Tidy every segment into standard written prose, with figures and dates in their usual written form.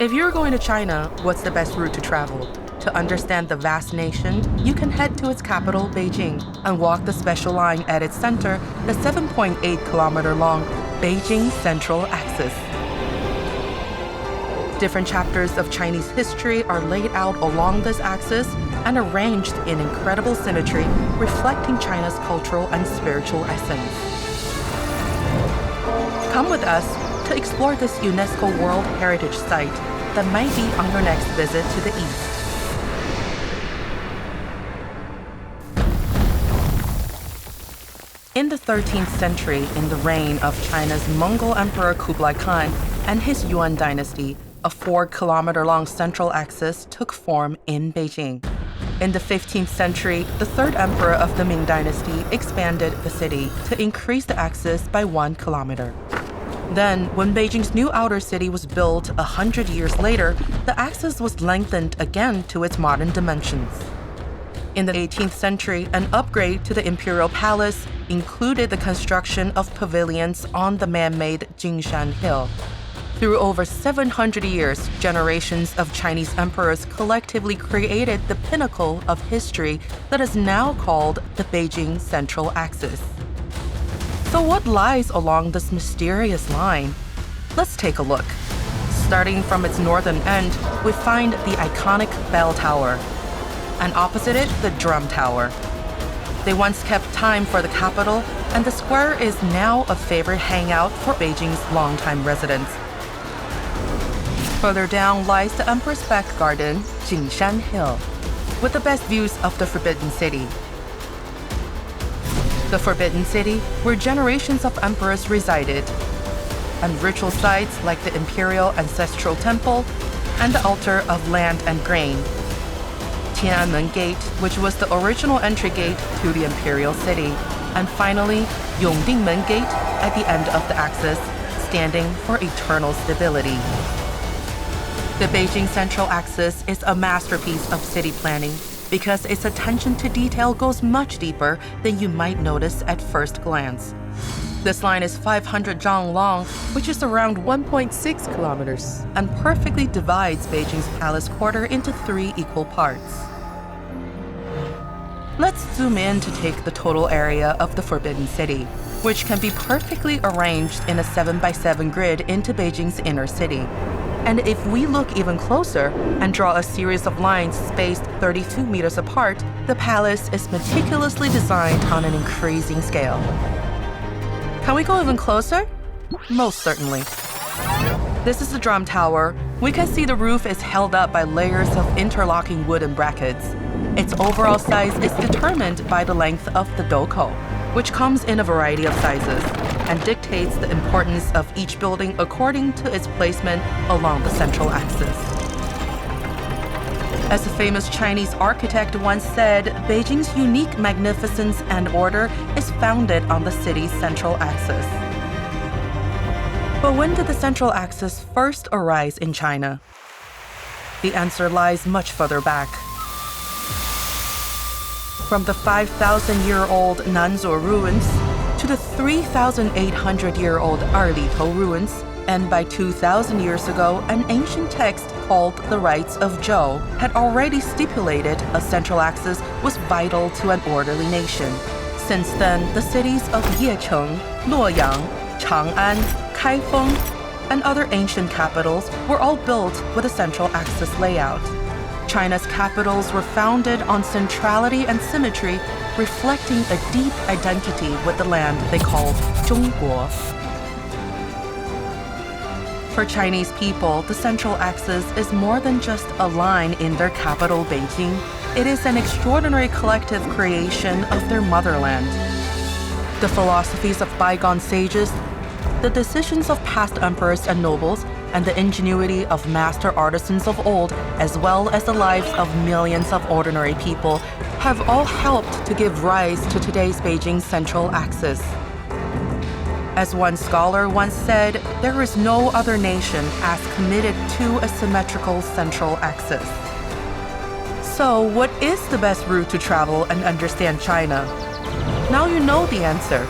If you're going to China, what's the best route to travel? To understand the vast nation, you can head to its capital, Beijing, and walk the special line at its center, the 7.8-kilometer-long Beijing Central Axis. Different chapters of Chinese history are laid out along this axis and arranged in incredible symmetry, reflecting China's cultural and spiritual essence. Come with us to explore this UNESCO World Heritage Site that might be on your next visit to the east. In the 13th century, in the reign of China's Mongol Emperor Kublai Khan and his Yuan dynasty, a 4-kilometer-long central axis took form in Beijing. In the 15th century, the third emperor of the Ming dynasty expanded the city to increase the axis by 1 kilometer. Then, when Beijing's new outer city was built 100 years later, the axis was lengthened again to its modern dimensions. In the 18th century, an upgrade to the imperial palace included the construction of pavilions on the man-made Jingshan Hill. Through over 700 years, generations of Chinese emperors collectively created the pinnacle of history that is now called the Beijing Central Axis. So what lies along this mysterious line? Let's take a look. Starting from its northern end, we find the iconic bell tower, and opposite it, the drum tower. They once kept time for the capital, and the square is now a favorite hangout for Beijing's longtime residents. Further down lies the Emperor's Back Garden, Jingshan Hill, with the best views of the Forbidden City. The Forbidden City, where generations of emperors resided, and ritual sites like the Imperial Ancestral Temple and the Altar of Land and Grain. Tiananmen Gate, which was the original entry gate to the Imperial City, and finally, Yongdingmen Gate at the end of the axis, standing for eternal stability. The Beijing Central Axis is a masterpiece of city planning because its attention to detail goes much deeper than you might notice at first glance. This line is 500 zhang long, which is around 1.6 kilometers, and perfectly divides Beijing's palace quarter into 3 equal parts. Let's zoom in to take the total area of the Forbidden City, which can be perfectly arranged in a 7x7 grid into Beijing's inner city. And if we look even closer and draw a series of lines spaced 32 meters apart, the palace is meticulously designed on an increasing scale. Can we go even closer? Most certainly. This is the drum tower. We can see the roof is held up by layers of interlocking wooden brackets. Its overall size is determined by the length of the doko, which comes in a variety of sizes, and dictates the importance of each building according to its placement along the central axis. As a famous Chinese architect once said, Beijing's unique magnificence and order is founded on the city's central axis. But when did the central axis first arise in China? The answer lies much further back. From the 5,000-year-old Nanzuo ruins to the 3,800-year-old Erlitou ruins, and by 2,000 years ago, an ancient text called the Rites of Zhou had already stipulated a central axis was vital to an orderly nation. Since then, the cities of Yecheng, Luoyang, Chang'an, Kaifeng, and other ancient capitals were all built with a central axis layout. China's capitals were founded on centrality and symmetry, reflecting a deep identity with the land they called Zhongguo. For Chinese people, the central axis is more than just a line in their capital, Beijing. It is an extraordinary collective creation of their motherland. The philosophies of bygone sages, the decisions of past emperors and nobles, and the ingenuity of master artisans of old, as well as the lives of millions of ordinary people, have all helped to give rise to today's Beijing Central Axis. As one scholar once said, there is no other nation as committed to a symmetrical central axis. So, what is the best route to travel and understand China? Now you know the answer.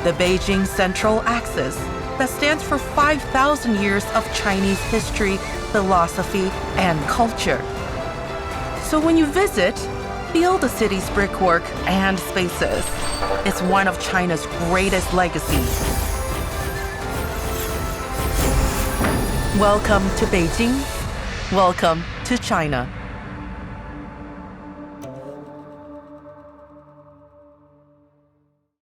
The Beijing Central Axis. that stands for 5,000 years of Chinese history, philosophy, and culture. So when you visit, feel the city's brickwork and spaces. It's one of China's greatest legacies. Welcome to Beijing. Welcome to China.